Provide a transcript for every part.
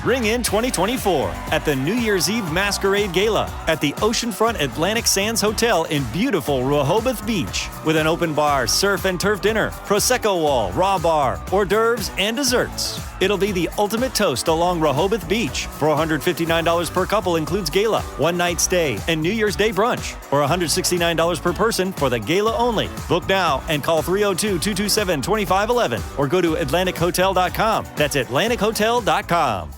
Ring in 2024 at the New Year's Eve Masquerade Gala at the Oceanfront Atlantic Sands Hotel in beautiful Rehoboth Beach. With an open bar, surf and turf dinner, Prosecco wall, raw bar, hors d'oeuvres, and desserts. It'll be the ultimate toast along Rehoboth Beach. $459 per couple includes gala, one-night stay, and New Year's Day brunch. Or $169 per person for the gala only. Book now and call 302-227-2511 or go to AtlanticHotel.com. That's AtlanticHotel.com.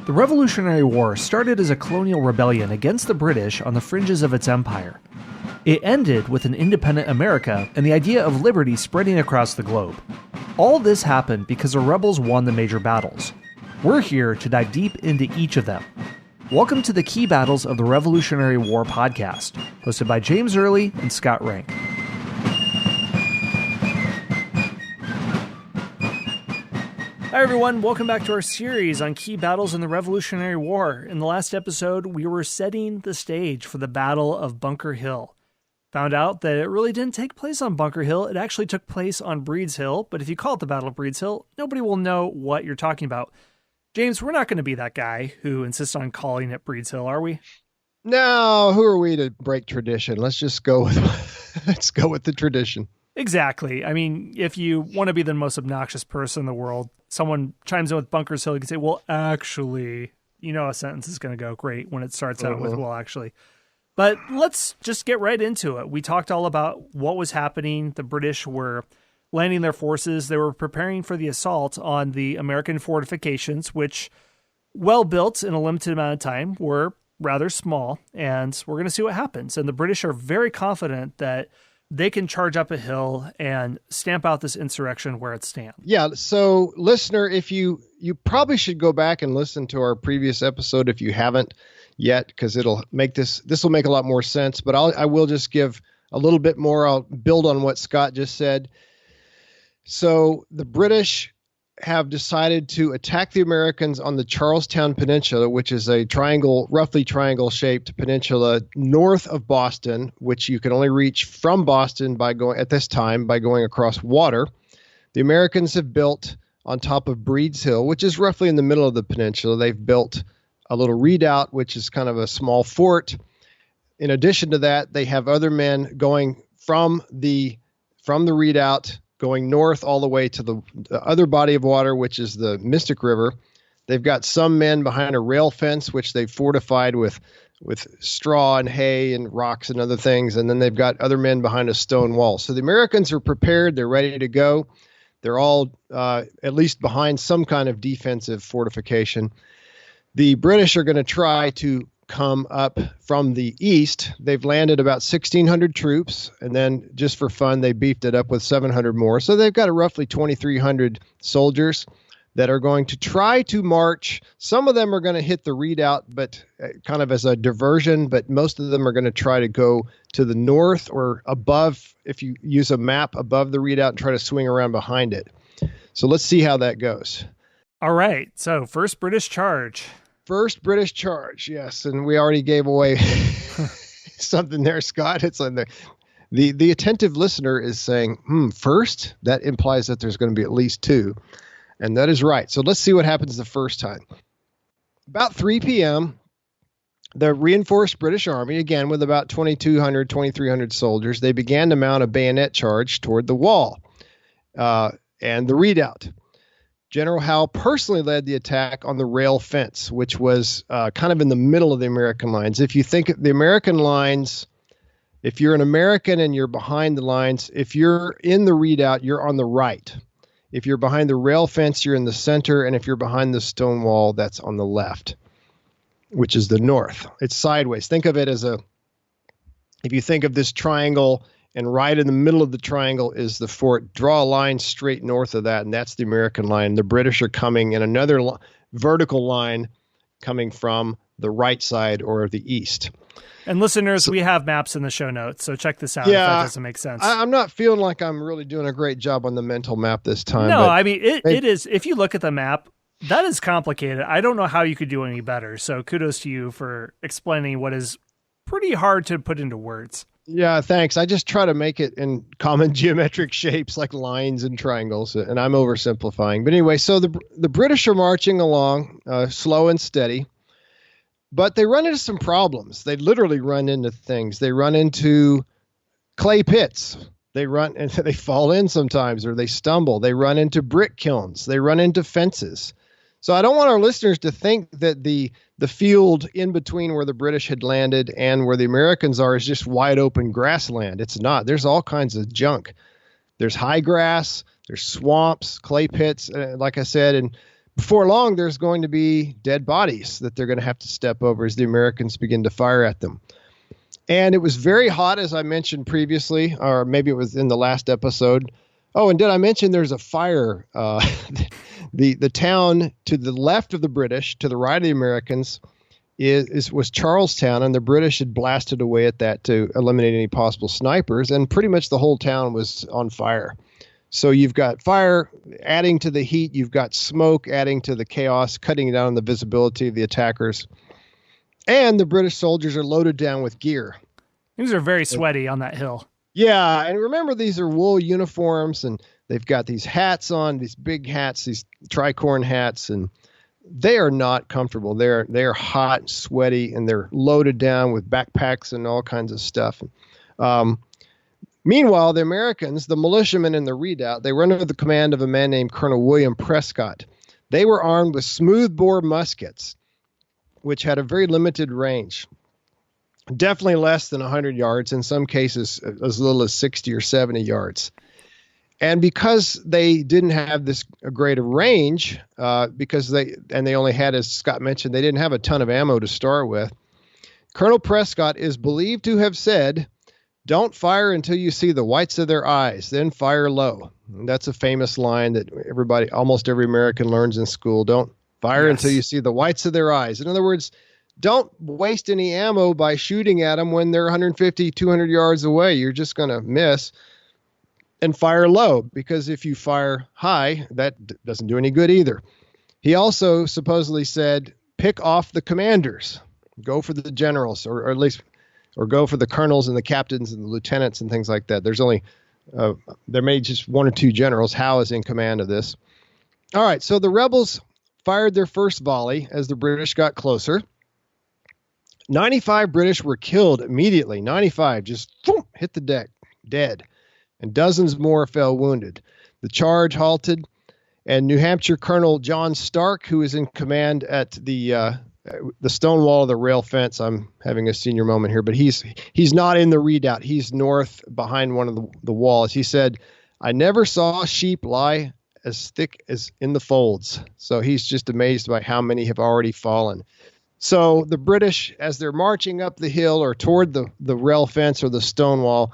The Revolutionary War started as a colonial rebellion against the British on the fringes of its empire. It ended with an independent America and the idea of liberty spreading across the globe. All this happened because the rebels won the major battles. We're here to dive deep into each of them. Welcome to the Key Battles of the Revolutionary War podcast, hosted by James Early and Scott Rank. Hi everyone, welcome back to our series on key battles in the Revolutionary War. In the last episode, we were setting the stage for the Battle of Bunker Hill. Found out that it really didn't take place on Bunker Hill, it actually took place on Breed's Hill, but if you call it the Battle of Breed's Hill, nobody will know what you're talking about. James, we're not going to be that guy who insists on calling it Breed's Hill, are we? No, who are we to break tradition? Let's just go with the tradition. Exactly. I mean, if you want to be the most obnoxious person in the world, someone chimes in with Bunker's Hill, you can say, well, actually, you know a sentence is going to go great when it starts out with, well, actually. But let's just get right into it. We talked all about what was happening. The British were landing their forces. They were preparing for the assault on the American fortifications, which, well built in a limited amount of time, were rather small. And we're going to see what happens. And the British are very confident that they can charge up a hill and stamp out this insurrection where it stands. Yeah. So listener, if you probably should go back and listen to our previous episode if you haven't yet, because it'll make this will make a lot more sense, but I will just give a little bit more. I'll build on what Scott just said. So the British have decided to attack the Americans on the Charlestown Peninsula, which is a roughly triangle-shaped peninsula north of Boston, which you can only reach from Boston by going across water. The Americans have built on top of Breed's Hill, which is roughly in the middle of the peninsula. They've built a little redoubt, which is kind of a small fort. In addition to that, they have other men going from the redoubt, going north all the way to the other body of water, which is the Mystic River. They've got some men behind a rail fence, which they've fortified with straw and hay and rocks and other things. And then they've got other men behind a stone wall. So the Americans are prepared. They're ready to go. They're all at least behind some kind of defensive fortification. The British are going to try to come up from the east. They've landed about 1,600 troops, and then just for fun, they beefed it up with 700 more. So they've got a roughly 2,300 soldiers that are going to try to march. Some of them are going to hit the redoubt, but kind of as a diversion, but most of them are going to try to go to the north or above, if you use a map, above the redoubt and try to swing around behind it. So let's see how that goes. All right. So first British charge. Yes. And we already gave away something there, Scott. It's on there. The attentive listener is saying, first? That implies that there's going to be at least two. And that is right. So let's see what happens the first time. About 3 p.m., the reinforced British Army, again with about 2,200, 2,300 soldiers, they began to mount a bayonet charge toward the wall and the redoubt. General Howe personally led the attack on the rail fence, which was kind of in the middle of the American lines. If you think of the American lines, if you're an American and you're behind the lines, if you're in the redoubt, you're on the right. If you're behind the rail fence, you're in the center. And if you're behind the stone wall, that's on the left, which is the north. It's sideways. Think of it as if you think of this triangle, and right in the middle of the triangle is the fort. Draw a line straight north of that, and that's the American line. The British are coming in another vertical line coming from the right side or the east. And listeners, we have maps in the show notes, so check this out if that doesn't make sense. I'm not feeling like I'm really doing a great job on the mental map this time. No, I mean, it is. If you look at the map, that is complicated. I don't know how you could do any better, so kudos to you for explaining what is pretty hard to put into words. Yeah, thanks. I just try to make it in common geometric shapes like lines and triangles, and I'm oversimplifying. But anyway, so the British are marching along, slow and steady, but they run into some problems. They literally run into things. They run into clay pits. They run and they fall in sometimes, or they stumble. They run into brick kilns. They run into fences. So I don't want our listeners to think that the field in between where the British had landed and where the Americans are is just wide open grassland. It's not. There's all kinds of junk. There's high grass, there's swamps, clay pits, like I said, and before long there's going to be dead bodies that they're going to have to step over as the Americans begin to fire at them. And it was very hot, as I mentioned previously, or maybe it was in the last episode. Oh, and did I mention there's a fire? The town to the left of the British, to the right of the Americans, was Charlestown, and the British had blasted away at that to eliminate any possible snipers, and pretty much the whole town was on fire. So you've got fire adding to the heat, you've got smoke adding to the chaos, cutting down the visibility of the attackers, and the British soldiers are loaded down with gear. Things are very sweaty on that hill. Yeah, and remember, these are wool uniforms, and they've got these hats on, these big hats, these tricorn hats, and they are not comfortable. They're hot, sweaty, and they're loaded down with backpacks and all kinds of stuff. Meanwhile, the Americans, the militiamen in the redoubt, they were under the command of a man named Colonel William Prescott. They were armed with smoothbore muskets, which had a very limited range. Definitely less than 100 yards, in some cases as little as 60 or 70 yards. And because they didn't have this great of range, because they only had, as Scott mentioned, they didn't have a ton of ammo to start with, Colonel Prescott is believed to have said, "Don't fire until you see the whites of their eyes, then fire low." And that's a famous line that almost every American learns in school. Don't fire until you see the whites of their eyes. In other words, don't waste any ammo by shooting at them when they're 150, 200 yards away. You're just going to miss. And fire low, because if you fire high, that doesn't do any good either. He also supposedly said, pick off the commanders. Go for the generals, or go for the colonels and the captains and the lieutenants and things like that. There's only, there may just one or two generals. Howe is in command of this. All right, so the rebels fired their first volley as the British got closer. 95 British were killed immediately. 95 just hit the deck, dead. And dozens more fell wounded. The charge halted, and New Hampshire Colonel John Stark, who is in command at the stone wall of the rail fence. I'm having a senior moment here, but he's not in the redoubt. He's north behind one of the walls. He said, "I never saw sheep lie as thick as in the folds." So he's just amazed by how many have already fallen. So the British, as they're marching up the hill or toward the rail fence or the stone wall,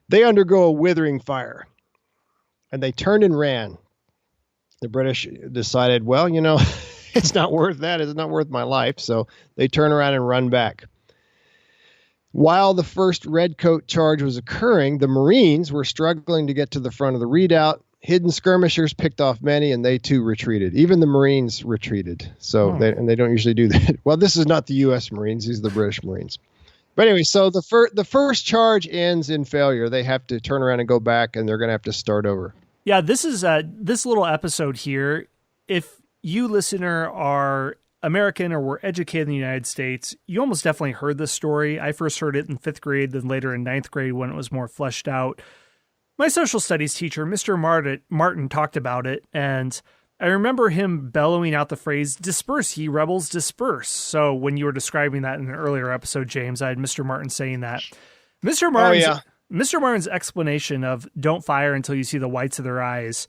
they undergo a withering fire, and they turned and ran. The British decided, well, it's not worth that. It's not worth my life. So they turn around and run back. While the first redcoat charge was occurring, the Marines were struggling to get to the front of the redoubt. Hidden skirmishers picked off many, and they too retreated. Even the Marines retreated. So they don't usually do that. Well, this is not the U.S. Marines. These are the British Marines. But anyway, so the first charge ends in failure. They have to turn around and go back, and they're going to have to start over. Yeah, this is this little episode here. If you, listener, are American or were educated in the United States, you almost definitely heard this story. I first heard it in 5th grade, then later in 9th grade when it was more fleshed out. My social studies teacher, Mr. Martin, talked about it, and I remember him bellowing out the phrase, "Disperse, ye rebels, disperse." So when you were describing that in an earlier episode, James, I had Mr. Martin saying that. Mr. Martin's explanation of "don't fire until you see the whites of their eyes,"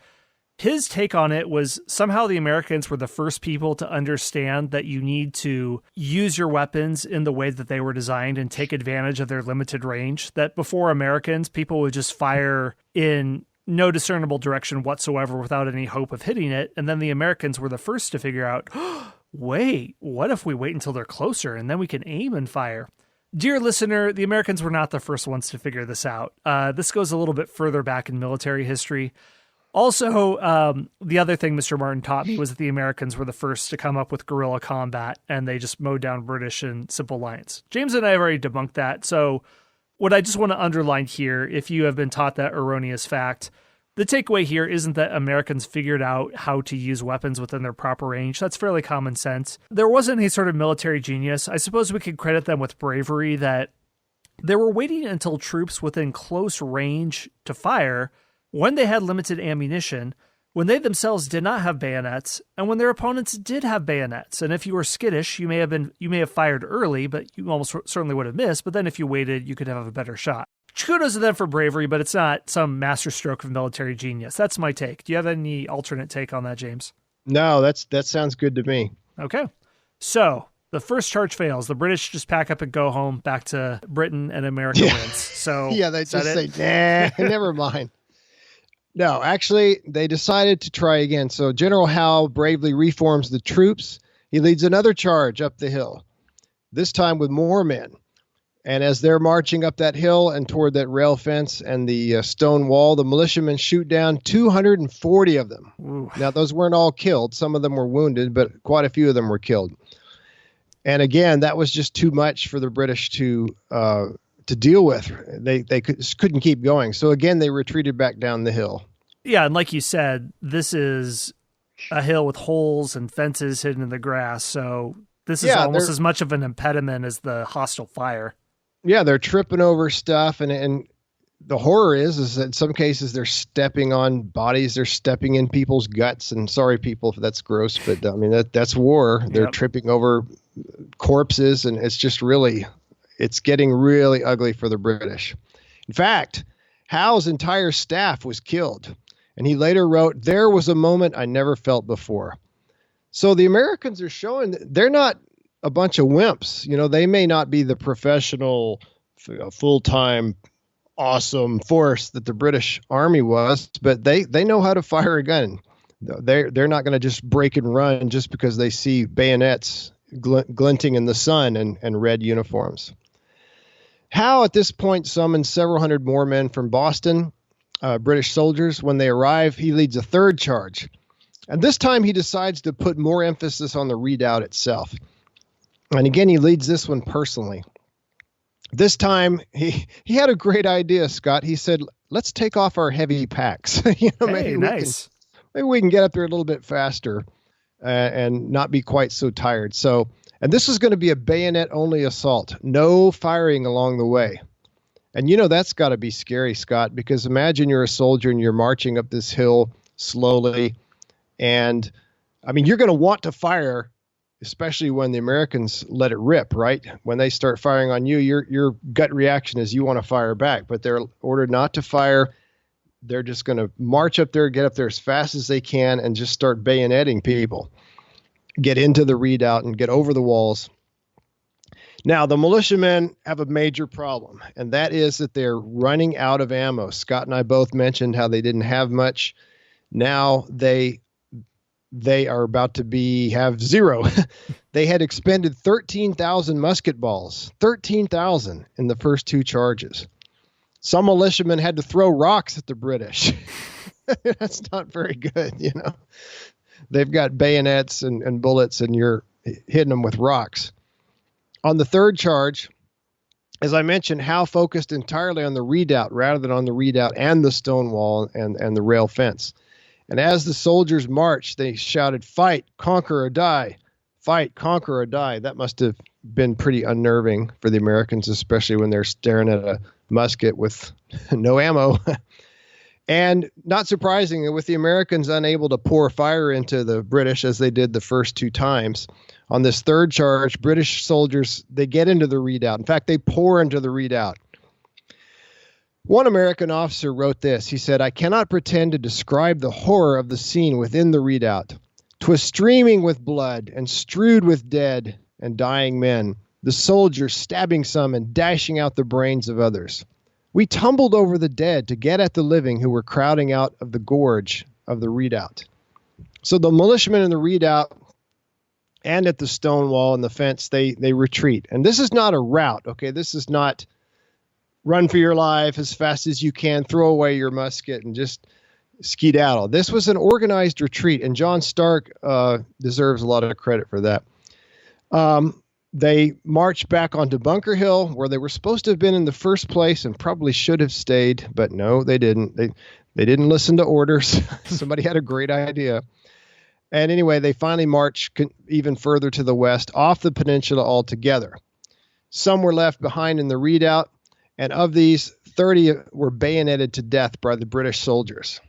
his take on it was somehow the Americans were the first people to understand that you need to use your weapons in the way that they were designed and take advantage of their limited range. That before Americans, people would just fire in no discernible direction whatsoever without any hope of hitting it. And then the Americans were the first to figure out, wait, what if we wait until they're closer and then we can aim and fire? Dear listener, the Americans were not the first ones to figure this out. This goes a little bit further back in military history. Also, the other thing Mr. Martin taught me was that the Americans were the first to come up with guerrilla combat, and they just mowed down British in simple lines. James and I have already debunked that, so what I just want to underline here, if you have been taught that erroneous fact, the takeaway here isn't that Americans figured out how to use weapons within their proper range. That's fairly common sense. There wasn't any sort of military genius. I suppose we could credit them with bravery that they were waiting until troops within close range to fire when they had limited ammunition, when they themselves did not have bayonets, and when their opponents did have bayonets. And if you were skittish, you may have fired early, but you almost certainly would have missed. But then if you waited, you could have a better shot. Kudos to them for bravery, but it's not some masterstroke of military genius. That's my take. Do you have any alternate take on that, James? No, that sounds good to me. Okay. So the first charge fails. The British just pack up and go home back to Britain, and America wins. So yeah, they just say, nah, never mind. No, actually, they decided to try again. So General Howe bravely reforms the troops. He leads another charge up the hill, this time with more men. And as they're marching up that hill and toward that rail fence and the stone wall, the militiamen shoot down 240 of them. Ooh. Now, those weren't all killed. Some of them were wounded, but quite a few of them were killed. And again, that was just too much for the British to deal with. They couldn't keep going. So again, they retreated back down the hill. Yeah, and like you said, this is a hill with holes and fences hidden in the grass. So this is almost as much of an impediment as the hostile fire. Yeah, they're tripping over stuff, and the horror is that in some cases they're stepping on bodies, they're stepping in people's guts. And sorry, people, if that's gross, but I mean that's war. They're tripping over corpses, and it's getting really ugly for the British. In fact, Howe's entire staff was killed, and he later wrote, "There was a moment I never felt before." So the Americans are showing that they're not a bunch of wimps. You know, they may not be the professional, full-time, awesome force that the British Army was, but they know how to fire a gun. They're not going to just break and run just because they see bayonets glinting in the sun and red uniforms. Howe at this point summoned several hundred more men from Boston, British soldiers. When they arrive, he leads a third charge. And this time he decides to put more emphasis on the redoubt itself. And again, he leads this one personally. This time, he had a great idea, Scott. He said, let's take off our heavy packs. Maybe we can get up there a little bit faster and not be quite so tired. So, and this was going to be a bayonet-only assault. No firing along the way. And that's got to be scary, Scott, because imagine you're a soldier and you're marching up this hill slowly. And, I mean, you're going to want to fire, especially when the Americans let it rip, right? When they start firing on you, your gut reaction is you want to fire back, but they're ordered not to fire. They're just going to march up there, get up there as fast as they can, and just start bayoneting people. Get into the redoubt and get over the walls. Now, the militiamen have a major problem, and that is that they're running out of ammo. Scott and I both mentioned how they didn't have much. Now they are about to have zero. They had expended 13,000 musket balls, 13,000 in the first two charges. Some militiamen had to throw rocks at the British. That's not very good, They've got bayonets and bullets, and you're hitting them with rocks. On the third charge, as I mentioned, Howe focused entirely on the redoubt rather than on the redoubt and the stone wall and the rail fence. And as the soldiers marched, they shouted, "Fight, conquer, or die. Fight, conquer, or die." That must have been pretty unnerving for the Americans, especially when they're staring at a musket with no ammo. And not surprisingly, with the Americans unable to pour fire into the British as they did the first two times, on this third charge, British soldiers, they get into the redoubt. In fact, they pour into the redoubt. One American officer wrote this. He said, "I cannot pretend to describe the horror of the scene within the redoubt. 'Twas streaming with blood and strewed with dead and dying men, the soldiers stabbing some and dashing out the brains of others. We tumbled over the dead to get at the living who were crowding out of the gorge of the redoubt." So the militiamen in the redoubt and at the stone wall and the fence, they retreat. And this is not a rout, okay? This is not run for your life as fast as you can, throw away your musket, and just skedaddle. This was an organized retreat, and John Stark deserves a lot of credit for that. They marched back onto Bunker Hill, where they were supposed to have been in the first place and probably should have stayed, but no, they didn't. They didn't listen to orders. Somebody had a great idea. And anyway, they finally marched even further to the west, off the peninsula altogether. Some were left behind in the redoubt, and of these, 30 were bayoneted to death by the British soldiers.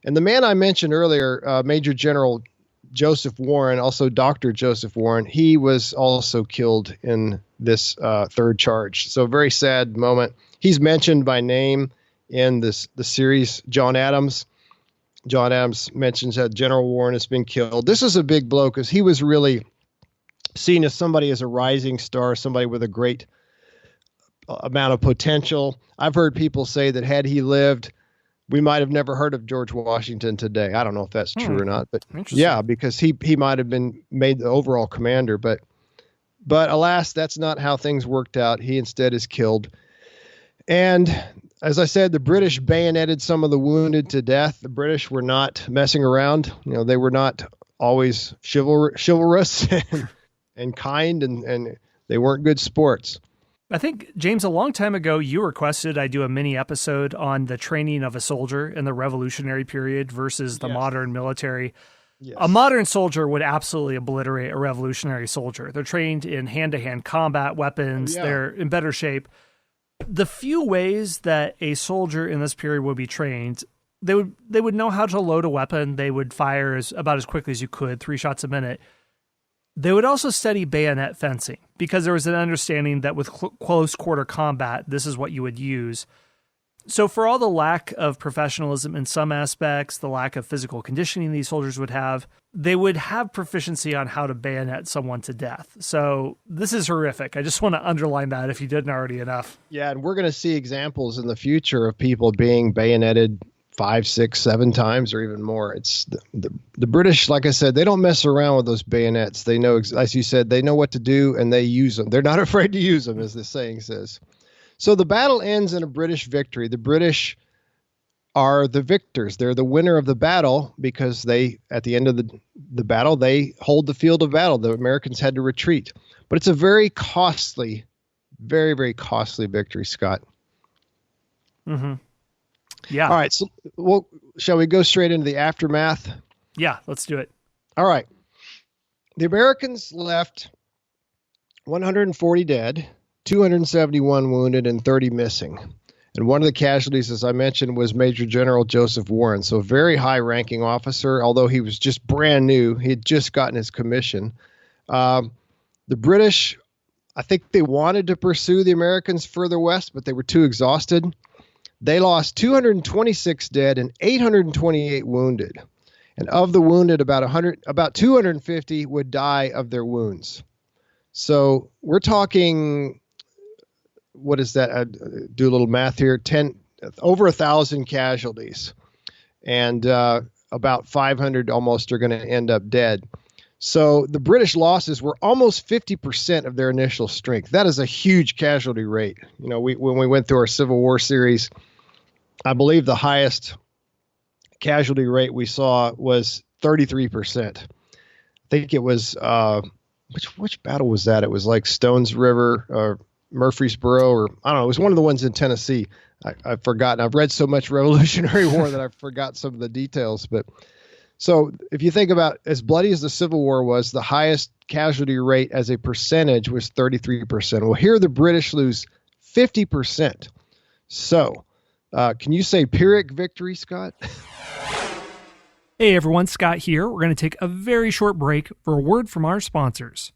And the man I mentioned earlier, Major General Joseph Warren, also Dr. Joseph Warren, he was also killed in this third charge. So a very sad moment. He's mentioned by name in the series. John Adams mentions that General Warren has been killed. This is a big blow because he was really seen as somebody as a rising star, somebody with a great amount of potential. I've heard people say that had he lived, we might have never heard of George Washington today. I don't know if that's true or not, but yeah, because he might have been made the overall commander, but alas, that's not how things worked out. He instead is killed. And as I said, the British bayoneted some of the wounded to death. The British were not messing around. They were not always chivalrous and kind, and they weren't good sports. I think, James, a long time ago, you requested I do a mini episode on the training of a soldier in the Revolutionary period versus the modern military. Yes. A modern soldier would absolutely obliterate a revolutionary soldier. They're trained in hand-to-hand combat weapons. Yeah. They're in better shape. The few ways that a soldier in this period would be trained, they would know how to load a weapon. They would fire about as quickly as you could, 3 shots a minute. They would also study bayonet fencing because there was an understanding that with close quarter combat, this is what you would use. So for all the lack of professionalism in some aspects, the lack of physical conditioning these soldiers would have, they would have proficiency on how to bayonet someone to death. So this is horrific. I just want to underline that if you didn't already enough. Yeah, and we're going to see examples in the future of people being bayoneted 5, 6, 7 times or even more. It's the British, like I said, they don't mess around with those bayonets. They know, as you said, they know what to do and they use them. They're not afraid to use them, as the saying says. So the battle ends in a British victory. The British are the victors. They're the winner of the battle because they, at the end of the battle, they hold the field of battle. The Americans had to retreat. But it's a very costly, very, very costly victory, Scott. Mm-hmm. Yeah. All right. So shall we go straight into the aftermath? Yeah, let's do it. All right. The Americans left 140 dead, 271 wounded, and 30 missing. And one of the casualties, as I mentioned, was Major General Joseph Warren. So a very high-ranking officer, although he was just brand new. He had just gotten his commission. The British, I think they wanted to pursue the Americans further west, but they were too exhausted. They lost 226 dead and 828 wounded. And of the wounded, about 250 would die of their wounds. So we're talking, what is that? Do a little math here. Over 1,000 casualties, and about 500 almost are going to end up dead. So the British losses were almost 50% of their initial strength. That is a huge casualty rate. When we went through our Civil War series, I believe the highest casualty rate we saw was 33%. I think it was which battle was that? It was like Stones River or Murfreesboro, or I don't know. It was one of the ones in Tennessee. I've forgotten. I've read so much Revolutionary War that I forgot some of the details. But so if you think about as bloody as the Civil War was, the highest casualty rate as a percentage was 33%. Well, here the British lose 50%. So can you say Pyrrhic victory, Scott? Hey everyone, Scott here. We're going to take a very short break for a word from our sponsors.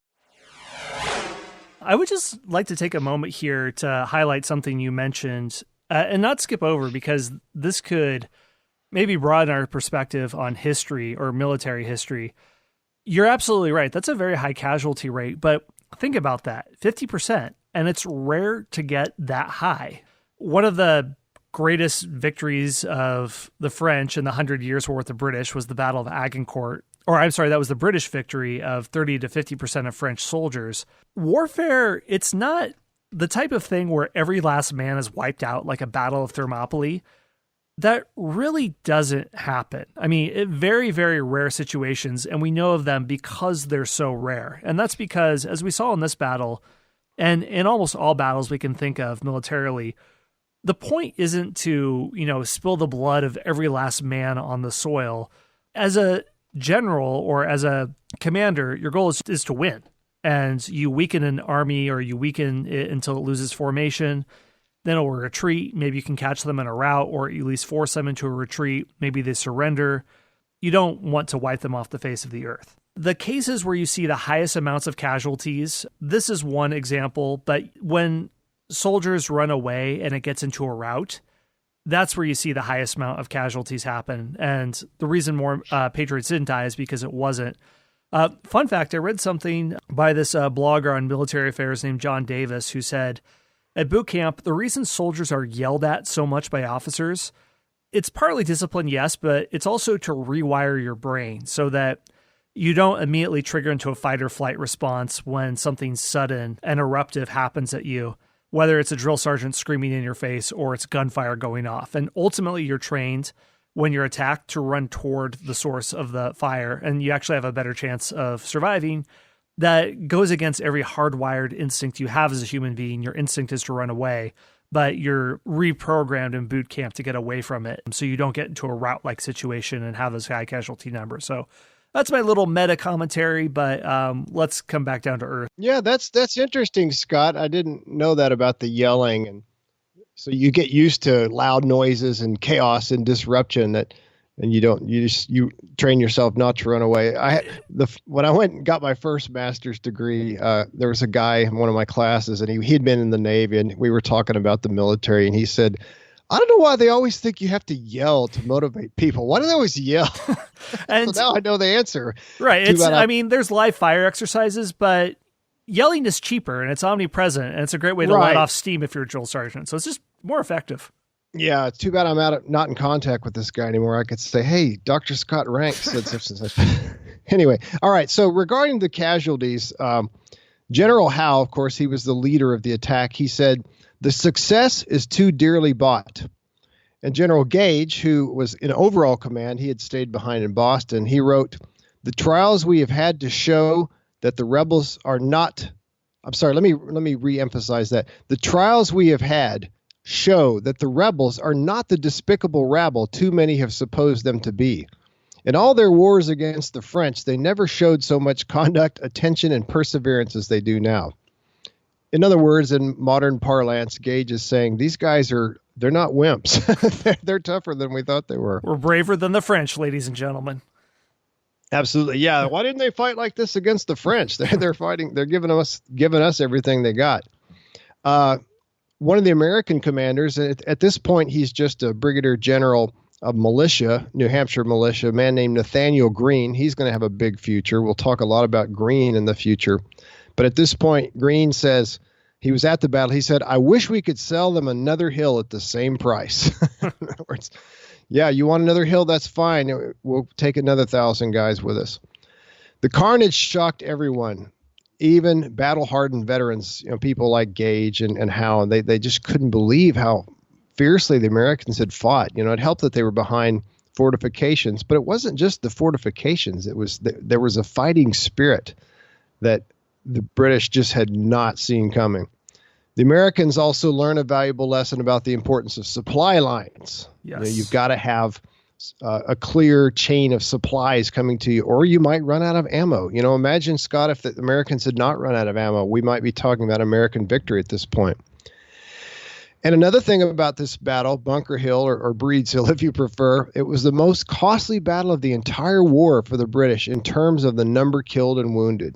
I would just like to take a moment here to highlight something you mentioned and not skip over, because this could maybe broaden our perspective on history or military history. You're absolutely right. That's a very high casualty rate, but think about that, 50%, and it's rare to get that high. One of the greatest victories of the French in the 100 Years' War with the British was the Battle of Agincourt. Or I'm sorry, that was the British victory of 30 to 50% of French soldiers. Warfare, it's not the type of thing where every last man is wiped out like a Battle of Thermopylae. That really doesn't happen. I mean, very, very rare situations, and we know of them because they're so rare. And that's because, as we saw in this battle, and in almost all battles we can think of militarily, the point isn't to, spill the blood of every last man on the soil. As a general or as a commander, your goal is to win. And you weaken an army or you weaken it until it loses formation. Then it'll retreat. Maybe you can catch them in a rout or at least force them into a retreat. Maybe they surrender. You don't want to wipe them off the face of the earth. The cases where you see the highest amounts of casualties, this is one example, but when soldiers run away and it gets into a rout, that's where you see the highest amount of casualties happen. And the reason more Patriots didn't die is because it wasn't. Fun fact, I read something by this blogger on military affairs named John Davis who said, at boot camp, the reason soldiers are yelled at so much by officers, it's partly discipline, yes, but it's also to rewire your brain so that you don't immediately trigger into a fight or flight response when something sudden and eruptive happens at you, whether it's a drill sergeant screaming in your face or it's gunfire going off. And ultimately, you're trained when you're attacked to run toward the source of the fire, and you actually have a better chance of surviving. That goes against every hardwired instinct you have as a human being. Your instinct is to run away, but you're reprogrammed in boot camp to get away from it so you don't get into a rout-like situation and have those high casualty numbers. So that's my little meta commentary, but let's come back down to earth. Yeah, that's interesting, Scott. I didn't know that about the yelling, and so you get used to loud noises and chaos and disruption and you train yourself not to run away. When I went and got my first master's degree, there was a guy in one of my classes, and he'd been in the Navy, and we were talking about the military, and he said, I don't know why they always think you have to yell to motivate people. Why do they always yell? And so now I know the answer. Right. There's live fire exercises, but yelling is cheaper and it's omnipresent, and it's a great way to let off steam if you're a drill sergeant. So it's just more effective. Yeah, it's too bad I'm not in contact with this guy anymore. I could say, hey, Dr. Scott Rank said such and such. Anyway, all right. So regarding the casualties, General Howe, of course, he was the leader of the attack. He said, the success is too dearly bought. And General Gage, who was in overall command, he had stayed behind in Boston. He wrote, the trials we have had to show that the rebels are not, I'm sorry, let me reemphasize that. The trials we have had show that the rebels are not the despicable rabble too many have supposed them to be. In all their wars against the French, they never showed so much conduct, attention, and perseverance as they do now. In other words, in modern parlance, Gage is saying these guys they're not wimps. They're tougher than we thought they were. We're braver than the French, ladies and gentlemen. Absolutely. Yeah. Why didn't they fight like this against the French? They're fighting. They're giving us everything they got. One of the American commanders, at this point, he's just a brigadier general of militia, New Hampshire militia, a man named Nathaniel Greene. He's going to have a big future. We'll talk a lot about Greene in the future. But at this point, Greene says, he was at the battle. He said, I wish we could sell them another hill at the same price. In other words, yeah, you want another hill? That's fine. We'll take another 1,000 guys with us. The carnage shocked everyone, even battle-hardened veterans, people like Gage and Howe. They just couldn't believe how fiercely the Americans had fought. It helped that they were behind fortifications, but it wasn't just the fortifications. It was there was a fighting spirit that the British just had not seen coming. The Americans also learned a valuable lesson about the importance of supply lines. Yes. You've got to have a clear chain of supplies coming to you, or you might run out of ammo. Imagine, Scott, if the Americans had not run out of ammo, we might be talking about American victory at this point. And another thing about this battle, Bunker Hill or Breed's Hill, if you prefer, it was the most costly battle of the entire war for the British in terms of the number killed and wounded.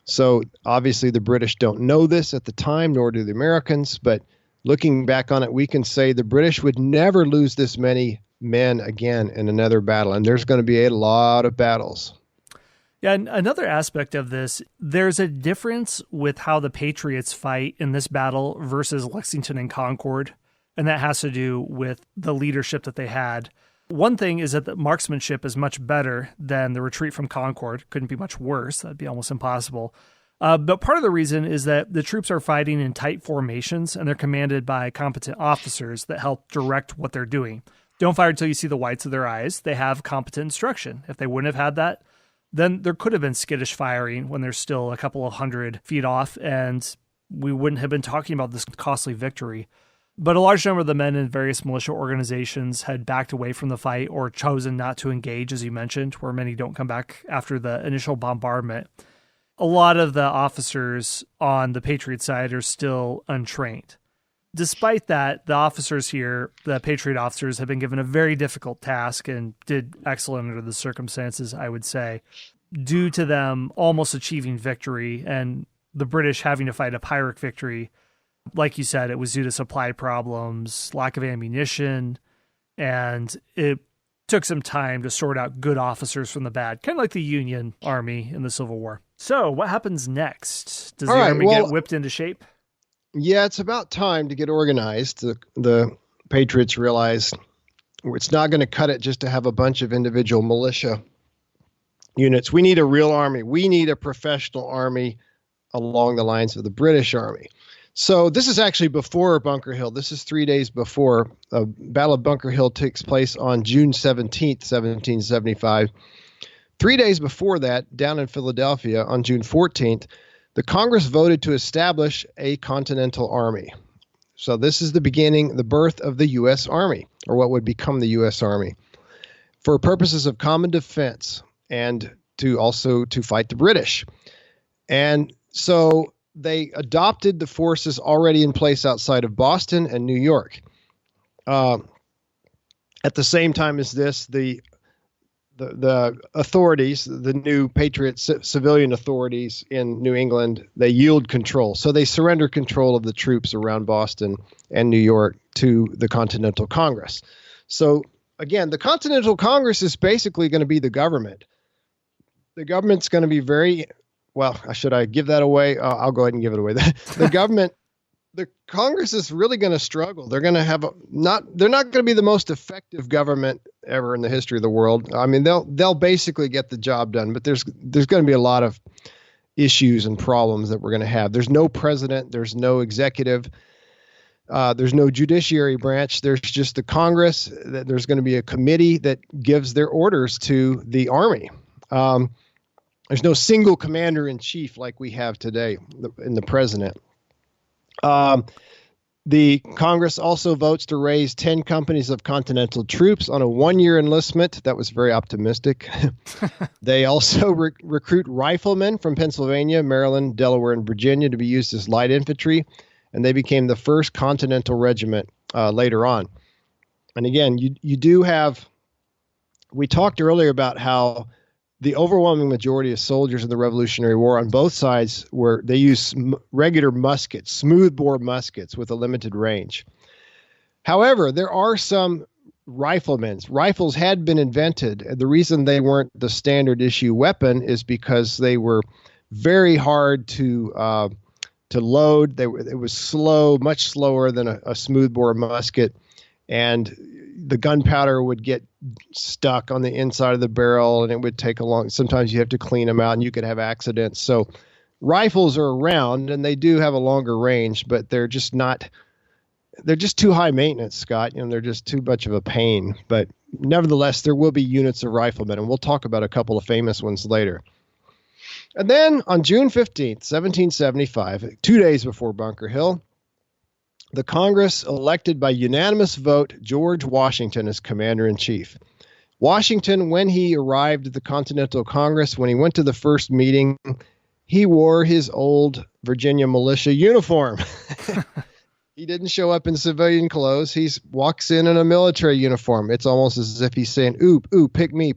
So obviously the British don't know this at the time, nor do the Americans. But looking back on it, we can say the British would never lose this many men again in another battle. And there's going to be a lot of battles. Yeah, and another aspect of this, there's a difference with how the Patriots fight in this battle versus Lexington and Concord, and that has to do with the leadership that they had. One thing is that the marksmanship is much better than the retreat from Concord. Couldn't be much worse. That'd be almost impossible. But part of the reason is that the troops are fighting in tight formations, and they're commanded by competent officers that help direct what they're doing. Don't fire until you see the whites of their eyes. They have competent instruction. If they wouldn't have had that, then there could have been skittish firing when they're still a couple of 100 feet off, and we wouldn't have been talking about this costly victory. But a large number of the men in various militia organizations had backed away from the fight or chosen not to engage, as you mentioned, where many don't come back after the initial bombardment. A lot of the officers on the Patriot side are still untrained. Despite that, the officers here, the Patriot officers, have been given a very difficult task and did excellent under the circumstances, I would say, due to them almost achieving victory and the British having to fight a Pyrrhic victory. Like you said, it was due to supply problems, lack of ammunition, and it took some time to sort out good officers from the bad, kind of like the Union Army in the Civil War. So what happens next? Does the army get whipped into shape? Yeah, it's about time to get organized. The Patriots realized it's not going to cut it just to have a bunch of individual militia units. We need a real army. We need a professional army along the lines of the British Army. So this is actually before Bunker Hill. This is 3 days before. The Battle of Bunker Hill takes place on June 17th, 1775. 3 days before that, down in Philadelphia on June 14th, the Congress voted to establish a Continental Army. So this is the beginning, the birth of the U.S. Army, or what would become the U.S. Army, for purposes of common defense and to fight the British. And so they adopted the forces already in place outside of Boston and New York. At the same time as this, the authorities, the new Patriot civilian authorities in New England, they yield control. So they surrender control of the troops around Boston and New York to the Continental Congress. So again, the Continental Congress is basically going to be the government. The government's going to be should I give that away? I'll go ahead and give it away. The Congress is really going to struggle. They're going to they're not going to be the most effective government ever in the history of the world. I mean, they'll basically get the job done, but there's going to be a lot of issues and problems that we're going to have. There's no president. There's no executive. There's no judiciary branch. There's just the Congress. There's going to be a committee that gives their orders to the army. There's no single commander in chief like we have today in the president. The Congress also votes to raise 10 companies of Continental troops on a 1-year enlistment. That was very optimistic. They also recruit riflemen from Pennsylvania, Maryland, Delaware, and Virginia to be used as light infantry, and they became the first Continental Regiment later on. And again, you do have, we talked earlier about how the overwhelming majority of soldiers in the Revolutionary War on both sides they used regular muskets, smoothbore muskets with a limited range. However, there are some riflemen. Rifles had been invented. The reason they weren't the standard issue weapon is because they were very hard to load. It was slow, much slower than a smoothbore musket, and the gunpowder would get stuck on the inside of the barrel, and it would take sometimes you have to clean them out and you could have accidents. So rifles are around and they do have a longer range, but they're just too high maintenance, Scott. They're just too much of a pain. But nevertheless, there will be units of riflemen, and we'll talk about a couple of famous ones later. And then on June 15th, 1775, 2 days before Bunker Hill, the Congress elected by unanimous vote George Washington as commander-in-chief. Washington, when he arrived at the Continental Congress, when he went to the first meeting, he wore his old Virginia militia uniform. He didn't show up in civilian clothes. He walks in a military uniform. It's almost as if he's saying, ooh, pick me.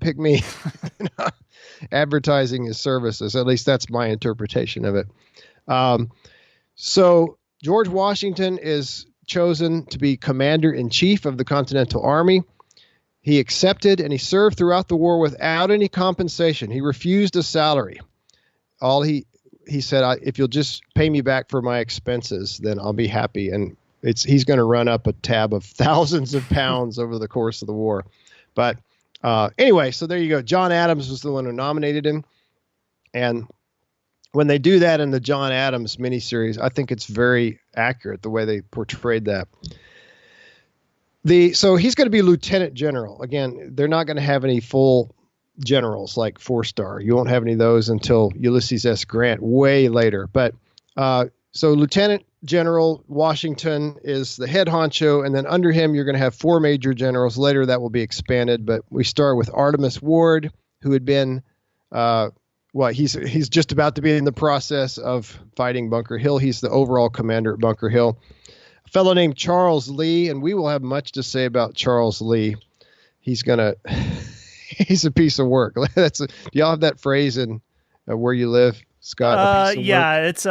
Advertising his services. At least that's my interpretation of it. So George Washington is chosen to be commander-in-chief of the Continental Army. He accepted and he served throughout the war without any compensation. He refused a salary. He said, if you'll just pay me back for my expenses, then I'll be happy. And he's going to run up a tab of thousands of pounds over the course of the war. But anyway, so there you go. John Adams was the one who nominated him. And when they do that in the John Adams miniseries, I think it's very accurate the way they portrayed that. So he's going to be lieutenant general. Again, they're not going to have any full generals like 4-star. You won't have any of those until Ulysses S. Grant way later. But so Lieutenant General Washington is the head honcho, and then under him you're going to have 4 major generals. Later that will be expanded, but we start with Artemus Ward, who had been he's just about to be in the process of fighting Bunker Hill. He's the overall commander at Bunker Hill. A fellow named Charles Lee, and we will have much to say about Charles Lee. He's a piece of work. Do y'all have that phrase in where you live, Scott? Yeah, it's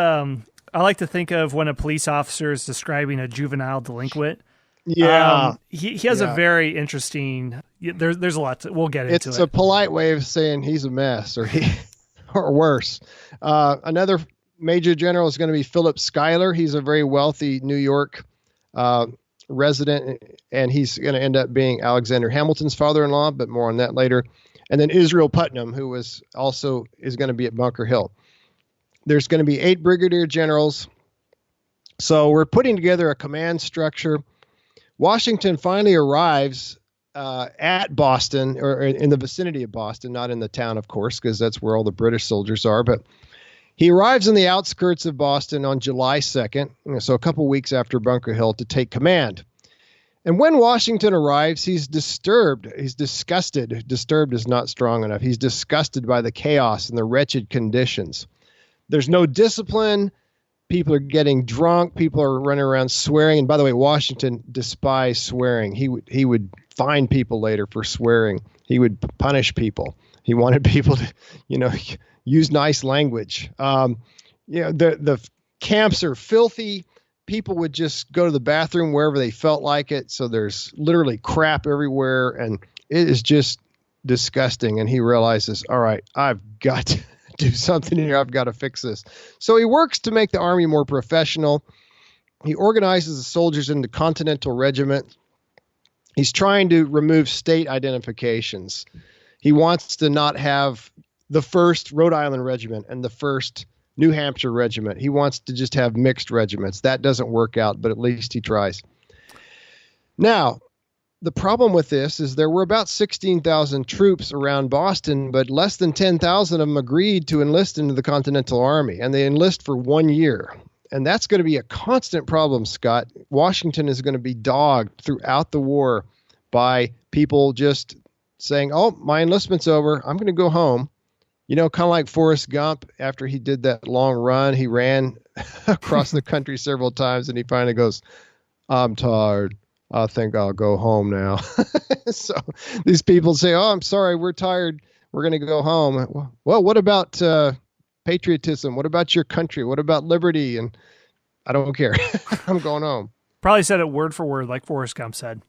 I like to think of when a police officer is describing a juvenile delinquent. Yeah. He has a very interesting, there's a lot we'll get into it. It's a polite way of saying he's a mess or worse. Another major general is going to be Philip Schuyler. He's a very wealthy New York resident, and he's going to end up being Alexander Hamilton's father-in-law, but more on that later. And then Israel Putnam, who is going to be at Bunker Hill. There's going to be 8 brigadier generals. So we're putting together a command structure. Washington finally arrives at Boston, or in the vicinity of Boston, not in the town, of course, because that's where all the British soldiers are. But he arrives in the outskirts of Boston on July 2nd, so a couple weeks after Bunker Hill, to take command. And when Washington arrives, he's disturbed. He's disgusted. Disturbed is not strong enough. He's disgusted by the chaos and the wretched conditions. There's no discipline. People are getting drunk. People are running around swearing. And by the way, Washington despised swearing. He would fine people later for swearing. He would punish people. He wanted people to, use nice language. The camps are filthy. People would just go to the bathroom wherever they felt like it. So there's literally crap everywhere, and it is just disgusting. And he realizes, all right, I've got to do something here. I've got to fix this. So he works to make the army more professional. He organizes the soldiers into Continental Regiment. He's trying to remove state identifications. He wants to not have the 1st Rhode Island Regiment and the 1st New Hampshire Regiment. He wants to just have mixed regiments. That doesn't work out, but at least he tries. Now, the problem with this is there were about 16,000 troops around Boston, but less than 10,000 of them agreed to enlist into the Continental Army, and they enlist for 1 year. And that's going to be a constant problem, Scott. Washington is going to be dogged throughout the war by people just saying, oh, my enlistment's over. I'm going to go home. Kind of like Forrest Gump. After he did that long run, he ran across the country several times, and he finally goes, I'm tired. I think I'll go home now. So these people say, oh, I'm sorry, we're tired. We're going to go home. Well, what about patriotism? What about your country? What about liberty? And I don't care. I'm going home. Probably said it word for word, like Forrest Gump said.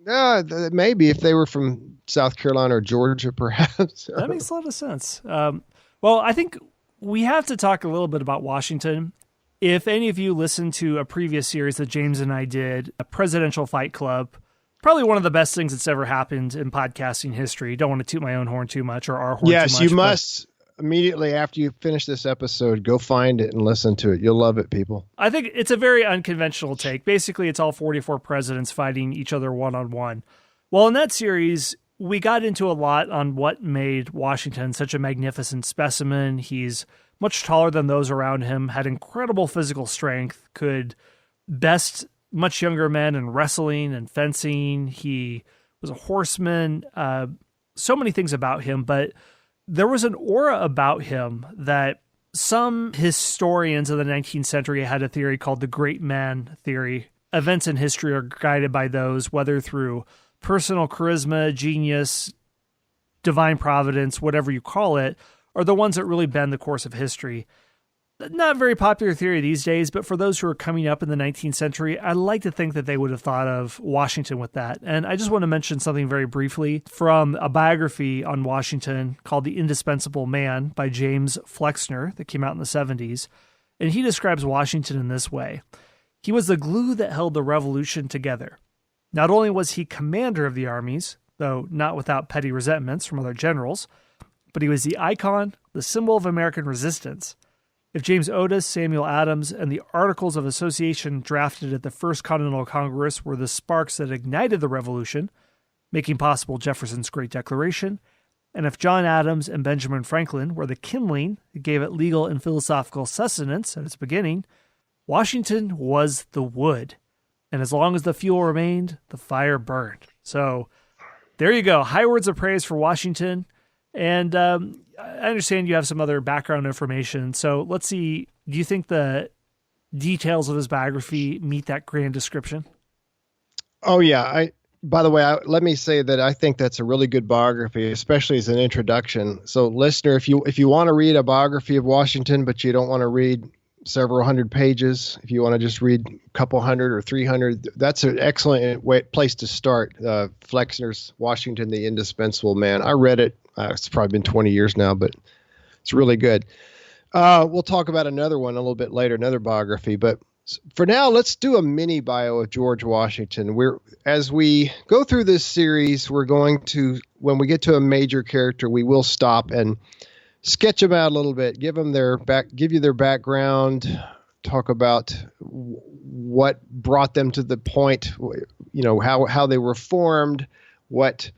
Maybe if they were from South Carolina or Georgia, perhaps. That makes a lot of sense. Well, I think we have to talk a little bit about Washington. If any of you listened to a previous series that James and I did, a Presidential Fight Club, probably one of the best things that's ever happened in podcasting history. Don't want to toot my own horn too much, or our horn too much. Yes, you must immediately after you finish this episode, go find it and listen to it. You'll love it, people. I think it's a very unconventional take. Basically, it's all 44 presidents fighting each other one-on-one. Well, in that series, we got into a lot on what made Washington such a magnificent specimen. He's much taller than those around him, had incredible physical strength, could best much younger men in wrestling and fencing. He was a horseman, so many things about him, but there was an aura about him that some historians of the 19th century had a theory called the great man theory. Events in history are guided by those, whether through personal charisma, genius, divine providence, whatever you call it, are the ones that really bend the course of history. Not a very popular theory these days, but for those who are coming up in the 19th century, I'd like to think that they would have thought of Washington with that. And I just want to mention something very briefly from a biography on Washington called The Indispensable Man by James Flexner that came out in the 70s. And he describes Washington in this way. He was the glue that held the revolution together. Not only was he commander of the armies, though not without petty resentments from other generals, but he was the icon, the symbol of American resistance. If James Otis, Samuel Adams, and the Articles of Association drafted at the First Continental Congress were the sparks that ignited the Revolution, making possible Jefferson's Great Declaration, and if John Adams and Benjamin Franklin were the kindling that gave it legal and philosophical sustenance at its beginning, Washington was the wood. And as long as the fuel remained, the fire burned. So there you go. High words of praise for Washington. And I understand you have some other background information. So let's see. Do you think the details of his biography meet that grand description? Oh, yeah. By the way, let me say that I think that's a really good biography, especially as an introduction. So, listener, if you want to read a biography of Washington, but you don't want to read several hundred pages, if you want to just read a couple hundred or 300, that's an excellent place to start. Flexner's Washington, the Indispensable Man. I read it. It's probably been 20 years now, but it's really good. We'll talk about another one a little bit later, another biography. But for now, let's do a mini bio of George Washington. As we go through this series, we're going to, when we get to a major character, we will stop and sketch them out a little bit, give you their background, talk about what brought them to the point, how they were formed, what,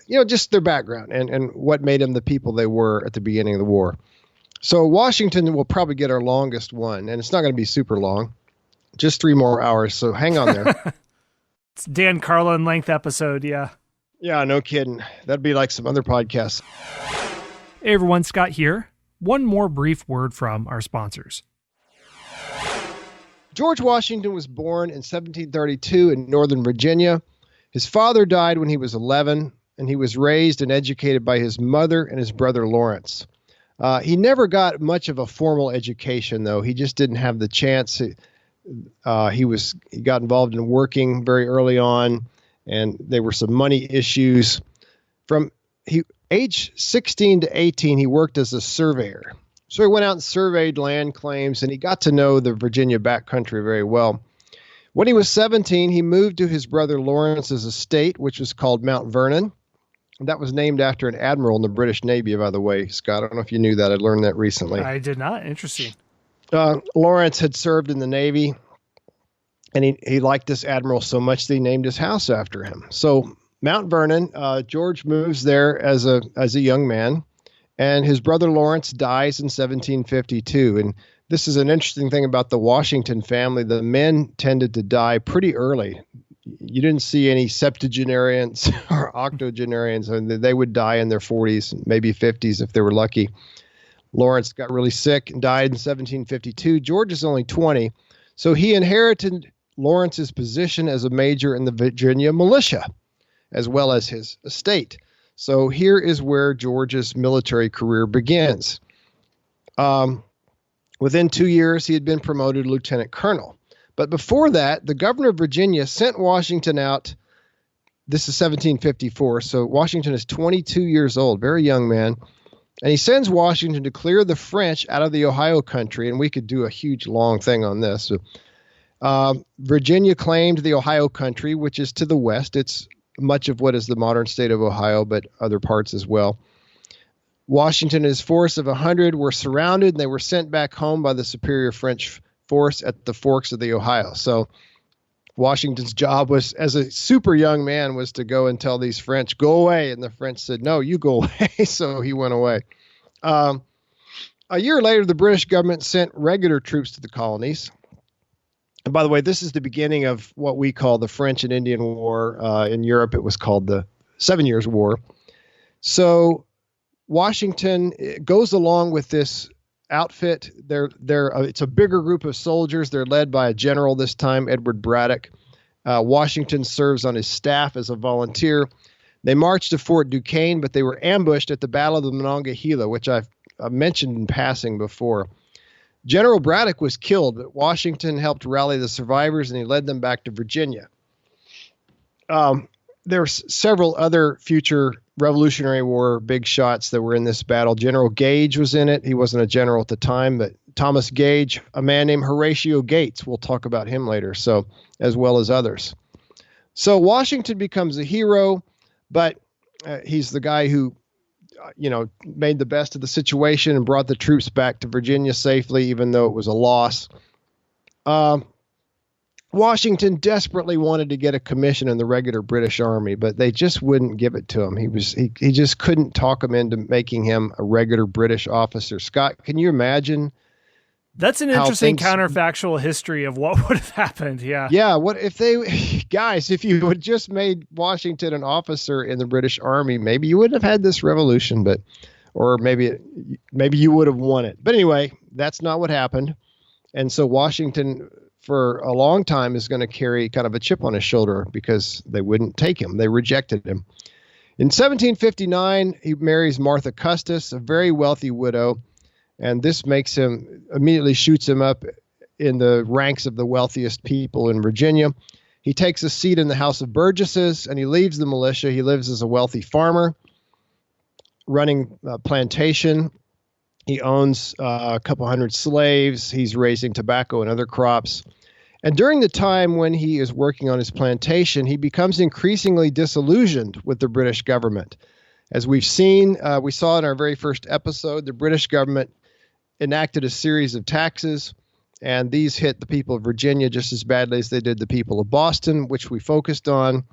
just their background and what made them the people they were at the beginning of the war. So Washington will probably get our longest one, and it's not going to be super long, just 3 more hours. So hang on there. It's Dan Carlin length episode. Yeah. Yeah, no kidding. That'd be like some other podcasts. Hey everyone, Scott here. One more brief word from our sponsors. George Washington was born in 1732 in Northern Virginia. His father died when he was 11, and he was raised and educated by his mother and his brother Lawrence. He never got much of a formal education, though. He just didn't have the chance. He got involved in working very early on, and there were some money issues. From age 16 to 18, he worked as a surveyor. So he went out and surveyed land claims, and he got to know the Virginia backcountry very well. When he was 17, he moved to his brother Lawrence's estate, which was called Mount Vernon. That was named after an admiral in the British Navy, by the way, Scott. I don't know if you knew that. I learned that recently. I did not. Interesting. Lawrence had served in the Navy, and he liked this admiral so much that he named his house after him. So Mount Vernon, George moves there as a young man, and his brother Lawrence dies in 1752. And this is an interesting thing about the Washington family. The men tended to die pretty early. You didn't see any septuagenarians or octogenarians. I mean, they would die in their 40s, maybe 50s if they were lucky. Lawrence got really sick and died in 1752. George is only 20, so he inherited Lawrence's position as a major in the Virginia militia, as well as his estate. So here is where George's military career begins. Within 2 years, he had been promoted lieutenant colonel. But before that, the governor of Virginia sent Washington out. This is 1754, so Washington is 22 years old, very young man. And he sends Washington to clear the French out of the Ohio country, and we could do a huge, long thing on this. Virginia claimed the Ohio country, which is to the west. It's much of what is the modern state of Ohio, but other parts as well. Washington and his force of 100 were surrounded, and they were sent back home by the superior French force at the forks of the Ohio. So Washington's job was, as a super young man, was to go and tell these French, go away. And the French said, no, you go away. So he went away. A year later, the British government sent regular troops to the colonies. And by the way, this is the beginning of what we call the French and Indian War. In Europe, it was called the 7 Years' War. So Washington goes along with this outfit. It's a bigger group of soldiers. They're led by a general this time, Edward Braddock. Washington serves on his staff as a volunteer. They marched to Fort Duquesne, but they were ambushed at the Battle of the Monongahela, which I've mentioned in passing before. General Braddock was killed, but Washington helped rally the survivors, and he led them back to Virginia. There's several other future Revolutionary War big shots that were in this battle. General Gage was in it. He wasn't a general at the time, but Thomas Gage, a man named Horatio Gates, we'll talk about him later, so as well as others. So Washington becomes a hero, but he's the guy who made the best of the situation and brought the troops back to Virginia safely, even though it was a loss. Washington desperately wanted to get a commission in the regular British Army, but they just wouldn't give it to him. He just couldn't talk him into making him a regular British officer. Scott, can you imagine? That's an interesting counterfactual history of what would have happened. Yeah. Yeah. What if if you had just made Washington an officer in the British Army, maybe you wouldn't have had this revolution, or maybe you would have won it. But anyway, that's not what happened. And so Washington, for a long time, is going to carry kind of a chip on his shoulder because they wouldn't take him. They rejected him. In 1759, he marries Martha Custis, a very wealthy widow. And this immediately shoots him up in the ranks of the wealthiest people in Virginia. He takes a seat in the House of Burgesses, and he leaves the militia. He lives as a wealthy farmer, running a plantation. He owns a couple hundred slaves. He's raising tobacco and other crops. And during the time when he is working on his plantation, he becomes increasingly disillusioned with the British government. As we've seen, we saw in our very first episode, the British government enacted a series of taxes, and these hit the people of Virginia just as badly as they did the people of Boston, which we focused on.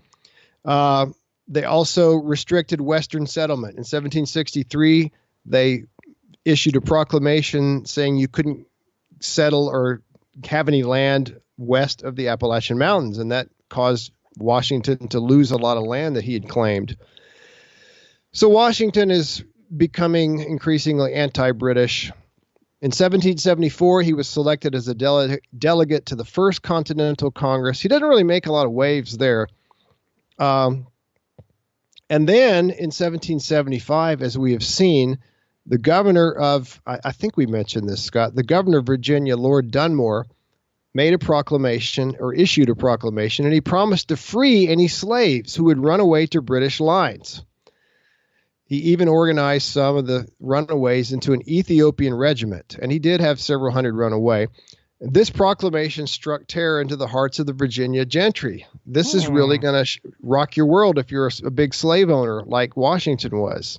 They also restricted Western settlement. In 1763, they issued a proclamation saying you couldn't settle or have any land west of the Appalachian Mountains, and that caused Washington to lose a lot of land that he had claimed. So Washington is becoming increasingly anti-British. In 1774, he was selected as a delegate to the First Continental Congress. He didn't really make a lot of waves there. And then in 1775, as we have seen, the governor of, I think we mentioned this, Scott, the governor of Virginia, Lord Dunmore, made a proclamation or issued a proclamation, and he promised to free any slaves who would run away to British lines. He even organized some of the runaways into an Ethiopian regiment, and he did have several hundred run away. This proclamation struck terror into the hearts of the Virginia gentry. This is really going to rock your world if you're a big slave owner like Washington was.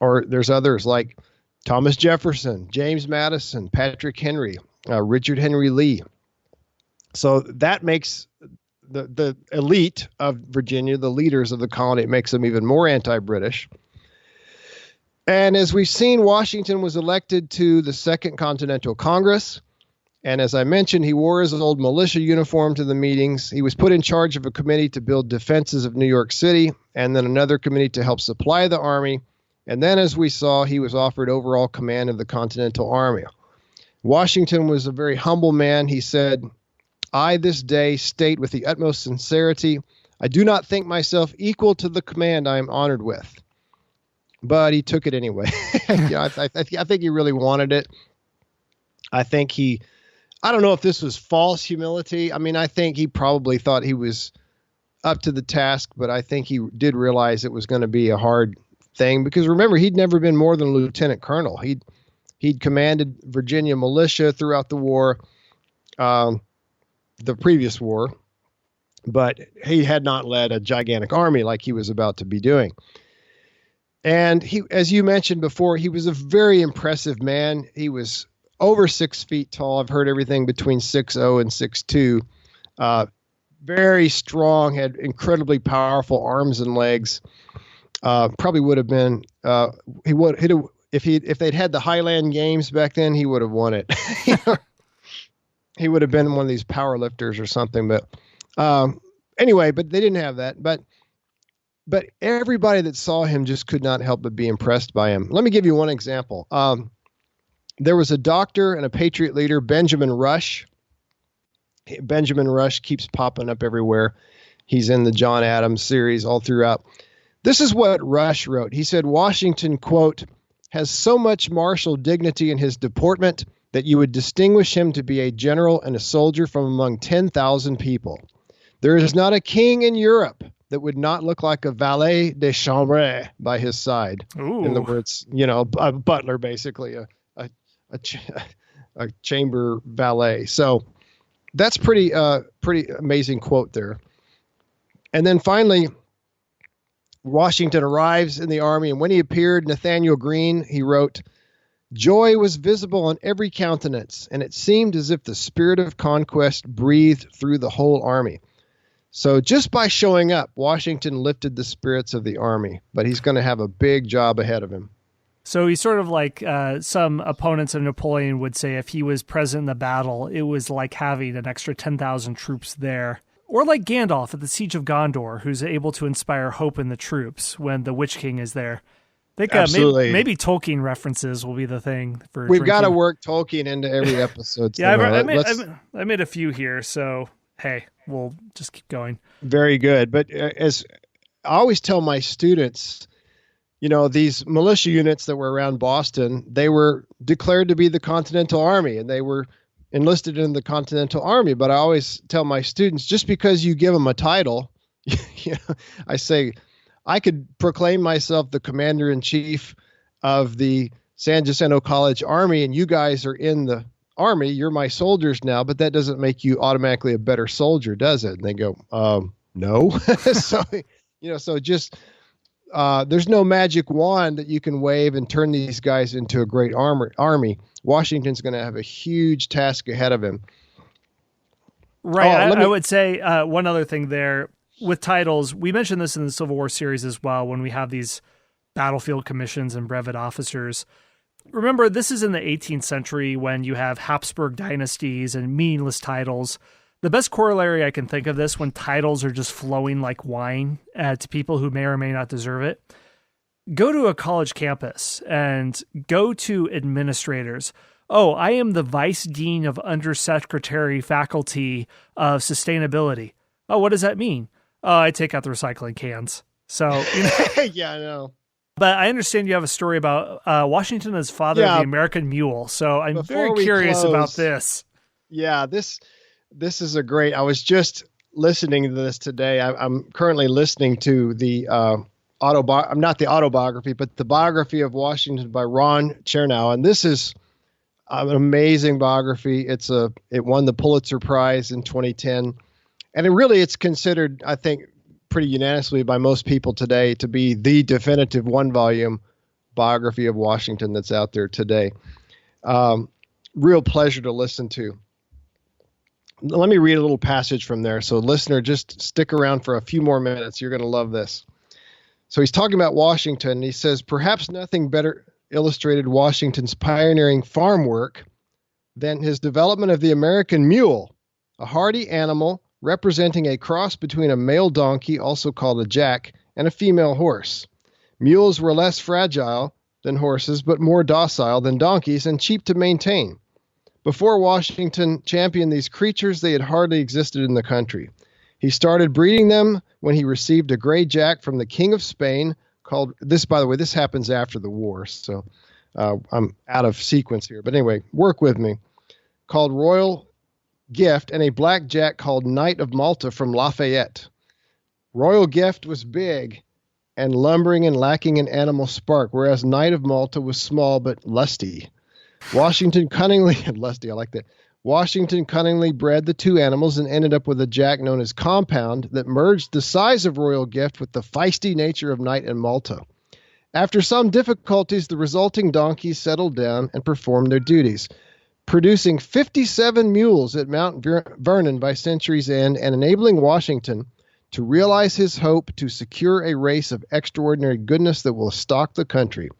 Or there's others like Thomas Jefferson, James Madison, Patrick Henry, Richard Henry Lee. So that makes the elite of Virginia, the leaders of the colony, it makes them even more anti-British. And as we've seen, Washington was elected to the Second Continental Congress. And as I mentioned, he wore his old militia uniform to the meetings. He was put in charge of a committee to build defenses of New York City, and then another committee to help supply the army. And then, as we saw, he was offered overall command of the Continental Army. Washington was a very humble man. He said, "I this day state with the utmost sincerity, I do not think myself equal to the command I am honored with." But he took it anyway. I think he really wanted it. I don't know if this was false humility. I mean, I think he probably thought he was up to the task, but I think he did realize it was going to be a hard thing because remember, he'd never been more than a lieutenant colonel. He'd commanded Virginia militia throughout the war, the previous war, but he had not led a gigantic army like he was about to be doing. And he, as you mentioned before, he was a very impressive man. He was over 6 feet tall. I've heard everything between 6'0" and 6'2". Very strong, had incredibly powerful arms and legs. Probably would have been if they'd had the Highland Games back then, he would have won it. He would have been one of these power lifters or something. But anyway, but they didn't have that. But everybody that saw him just could not help but be impressed by him. Let me give you one example. There was a doctor and a patriot leader, Benjamin Rush. Benjamin Rush keeps popping up everywhere. He's in the John Adams series all throughout. This is what Rush wrote. He said, Washington, quote, has so much martial dignity in his deportment that you would distinguish him to be a general and a soldier from among 10,000 people. There is not a king in Europe that would not look like a valet de chambre by his side. Ooh. In the words, a butler, basically, a chamber valet. So that's pretty amazing quote there. And then finally, Washington arrives in the army, and when he appeared, Nathaniel Greene, he wrote, "Joy was visible on every countenance, and it seemed as if the spirit of conquest breathed through the whole army." So just by showing up, Washington lifted the spirits of the army, but he's going to have a big job ahead of him. So he's sort of like some opponents of Napoleon would say if he was present in the battle, it was like having an extra 10,000 troops there. Or like Gandalf at the Siege of Gondor, who's able to inspire hope in the troops when the Witch King is there. I think Absolutely. maybe Tolkien references will be the thing for. We've got to work Tolkien into every episode. Yeah, I made a few here, so hey, we'll just keep going. Very good. But as I always tell my students, these militia units that were around Boston, they were declared to be the Continental Army, and they were enlisted in the Continental Army. But I always tell my students, just because you give them a title, I say, I could proclaim myself the commander-in-chief of the San Jacinto College Army, and you guys are in the Army. You're my soldiers now, but that doesn't make you automatically a better soldier, does it? And they go, no. So just there's no magic wand that you can wave and turn these guys into a great army. Washington's going to have a huge task ahead of him. Right. I would say one other thing there with titles. We mentioned this in the Civil War series as well when we have these battlefield commissions and brevet officers. Remember, this is in the 18th century when you have Habsburg dynasties and meaningless titles. The best corollary I can think of this when titles are just flowing like wine to people who may or may not deserve it. Go to a college campus and go to administrators. Oh, I am the vice dean of undersecretary faculty of sustainability. Oh, what does that mean? Oh, I take out the recycling cans. So, Yeah, I know. But I understand you have a story about Washington as father of the American mule. So I'm very curious about this. Yeah, this is a great. I was just listening to this today. I'm currently listening to the not the autobiography, but the biography of Washington by Ron Chernow, and this is an amazing biography. It won the Pulitzer Prize in 2010, and it's considered, I think, pretty unanimously by most people today to be the definitive one-volume biography of Washington that's out there today. Real pleasure to listen to. Let me read a little passage from there. So listener, just stick around for a few more minutes. You're going to love this. So he's talking about Washington. And he says, perhaps nothing better illustrated Washington's pioneering farm work than his development of the American mule, a hardy animal representing a cross between a male donkey, also called a jack, and a female horse. Mules were less fragile than horses, but more docile than donkeys and cheap to maintain. Before Washington championed these creatures, they had hardly existed in the country. He started breeding them when he received a gray jack from the King of Spain called, this, by the way, this happens after the war, so I'm out of sequence here. But anyway, work with me. Called Royal Gift, and a black jack called Knight of Malta from Lafayette. Royal Gift was big and lumbering and lacking in animal spark, whereas Knight of Malta was small but lusty. Washington cunningly bred the two animals and ended up with a jack known as Compound that merged the size of Royal Gift with the feisty nature of Knight and Malta. After some difficulties, the resulting donkeys settled down and performed their duties, producing 57 mules at Mount Vernon by century's end and enabling Washington to realize his hope to secure a race of extraordinary goodness that will stock the country.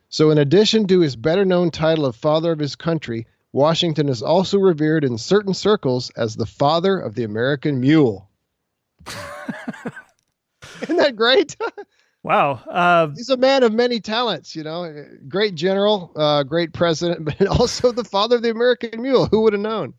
So in addition to his better-known title of Father of his Country, Washington is also revered in certain circles as the father of the American mule. Isn't that great? Wow. He's a man of many talents, great general, great president, but also the father of the American mule. Who would have known?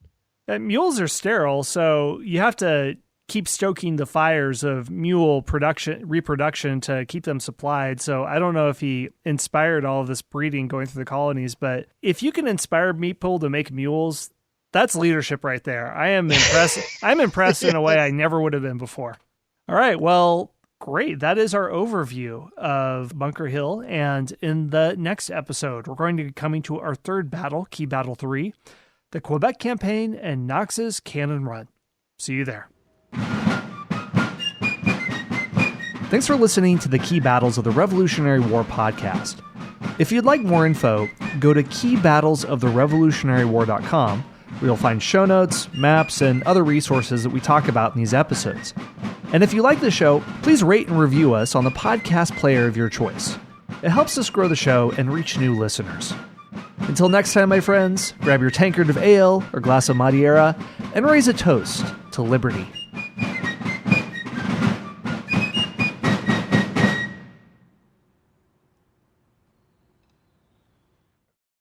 Mules are sterile, so you have to keep stoking the fires of mule reproduction to keep them supplied. So I don't know if he inspired all of this breeding going through the colonies, but if you can inspire people to make mules, that's leadership right there. I am impressed. I'm impressed in a way I never would have been before. All right. Well, great. That is our overview of Bunker Hill. And in the next episode, we're going to be coming to our third battle, Key Battle 3, the Quebec Campaign and Knox's Cannon Run. See you there. Thanks for listening to the Key Battles of the Revolutionary War podcast. If you'd like more info, go to keybattlesoftherevolutionarywar.com, where you'll find show notes, maps, and other resources that we talk about in these episodes. And if you like the show, please rate and review us on the podcast player of your choice. It helps us grow the show and reach new listeners. Until next time, my friends, grab your tankard of ale or glass of Madeira and raise a toast to liberty.